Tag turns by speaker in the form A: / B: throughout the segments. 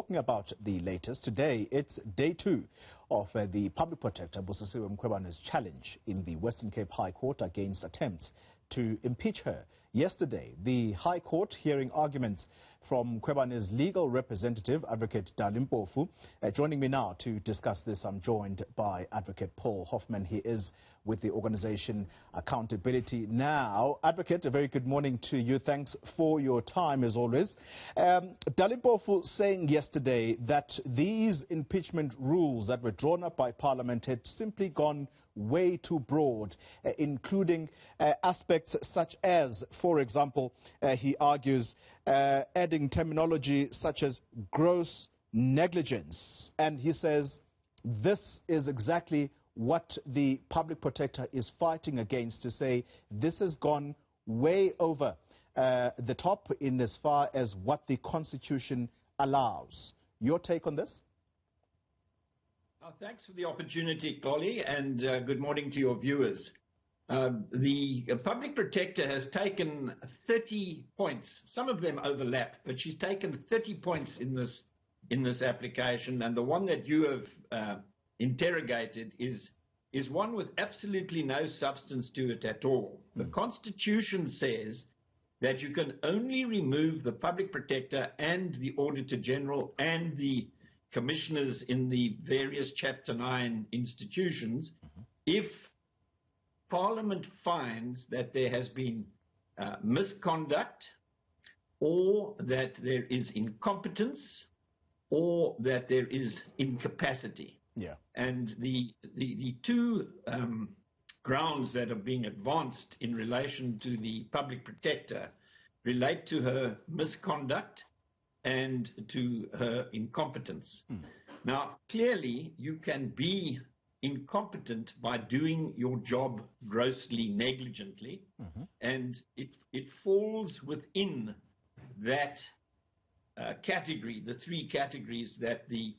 A: Talking about the latest, today it's day 2 of the Public Protector Busisiwe Mkhwebane's challenge in the Western Cape High Court against attempts to impeach her. Yesterday, the High Court hearing arguments from Mkhwebane's legal representative, Advocate Dali Mpofu. Joining me now to discuss this, I'm joined by Advocate Paul Hoffman. He is with the organization Accountability Now. Advocate, a very good morning to you. Thanks for your time, as always. Dali Mpofu saying yesterday that these impeachment rules that were drawn up by Parliament had simply gone way too broad, including aspects such as, for example, he argues, adding terminology such as gross negligence. And he says this is exactly what the Public Protector is fighting against, to say this has gone way over the top in as far as what the Constitution allows. Your take on this?
B: Thanks for the opportunity, Polly, and good morning to your viewers. The Public Protector has taken 30 points. Some of them overlap, but she's taken 30 points in this application, and the one that you have interrogated is one with absolutely no substance to it at all. The Constitution says that you can only remove the Public Protector and the Auditor General and the commissioners in the various Chapter 9 institutions if Parliament finds that there has been misconduct, or that there is incompetence, or that there is incapacity.
A: Yeah.
B: And the two grounds that are being advanced in relation to the Public Protector relate to her misconduct and to her incompetence. Now, clearly, you can be incompetent by doing your job grossly negligently, and it falls within that category, the three categories that the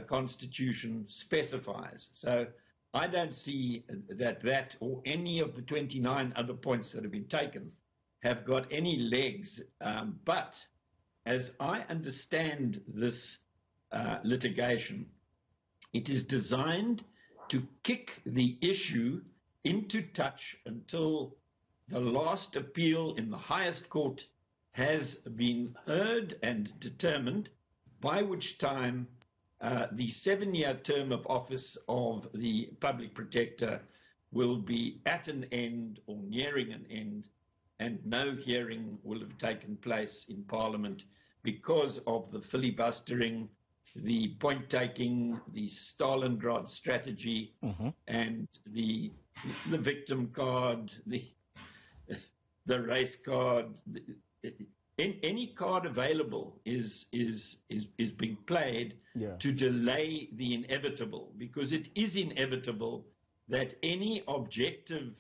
B: Constitution specifies. So I don't see that or any of the 29 other points that have been taken have got any legs, but as I understand this litigation, it is designed to kick the issue into touch until the last appeal in the highest court has been heard and determined, by which time the 7-year term of office of the Public Protector will be at an end or nearing an end, and no hearing will have taken place in Parliament because of the filibustering, the point-taking, the Stalingrad strategy, and the victim card, the race card. Any card available is being played to delay the inevitable, because it is inevitable that any objective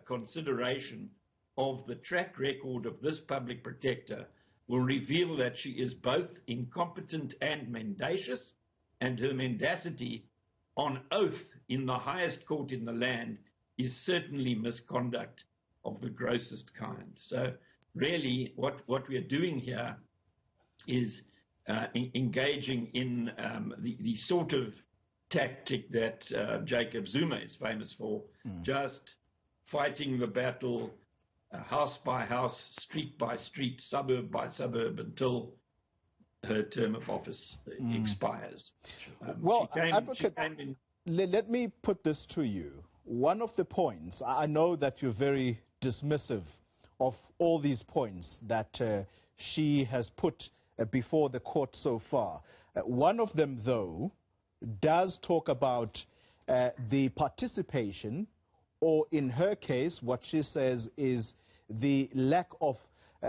B: consideration of the track record of this Public Protector will reveal that she is both incompetent and mendacious, and her mendacity on oath in the highest court in the land is certainly misconduct of the grossest kind. So really what we are doing here is engaging in the sort of tactic that Jacob Zuma is famous for, just fighting the battle house by house, street by street, suburb by suburb, until her term of office expires.
A: Well, Advocate, let me put this to you. One of the points, I know that you're very dismissive of all these points that she has put before the court so far. One of them, though, does talk about the participation, or in her case, what she says is the lack of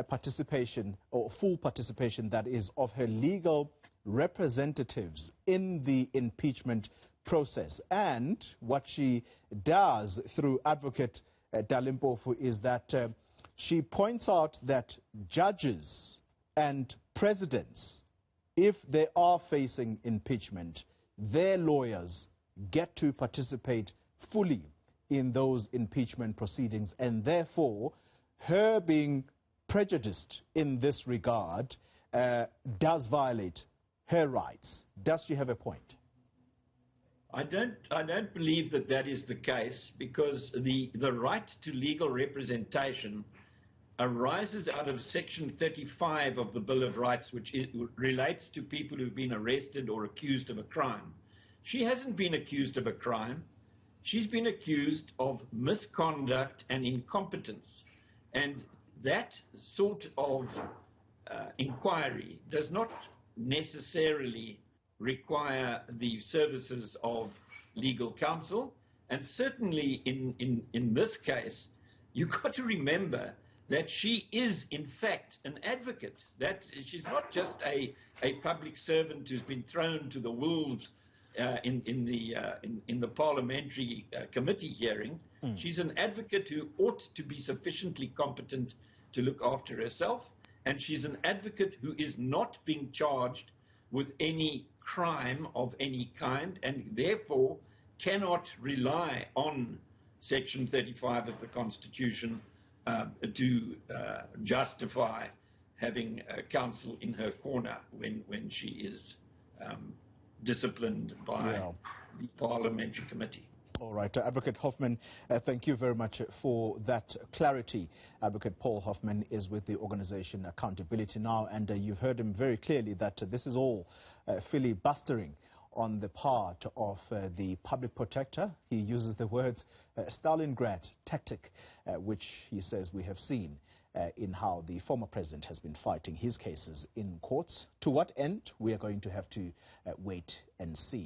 A: participation, or full participation, that is, of her legal representatives in the impeachment process. And what she does through Advocate Dali Mpofu is that she points out that judges and presidents, if they are facing impeachment, their lawyers get to participate fully in those impeachment proceedings, and therefore her being prejudiced in this regard does violate her rights. Does she have a point?
B: I don't believe that that is the case, because the right to legal representation arises out of Section 35 of the Bill of Rights, which relates to people who've been arrested or accused of a crime. She hasn't been accused of a crime. She's been accused of misconduct and incompetence. And that sort of inquiry does not necessarily require the services of legal counsel. And certainly in this case, you've got to remember that she is, in fact, an advocate. That she's not just a public servant who's been thrown to the wolves in the parliamentary committee hearing. She's an advocate who ought to be sufficiently competent to look after herself, and she's an advocate who is not being charged with any crime of any kind, and therefore cannot rely on Section 35 of the Constitution to justify having counsel in her corner when she is disciplined by the parliamentary committee.
A: All right, Advocate Hoffman, thank you very much for that clarity. Advocate Paul Hoffman is with the organization Accountability Now, and you've heard him very clearly that this is all filibustering on the part of the public protector. He uses the words Stalingrad tactic, which he says we have seen in how the former president has been fighting his cases in courts. To what end? We are going to have to wait and see.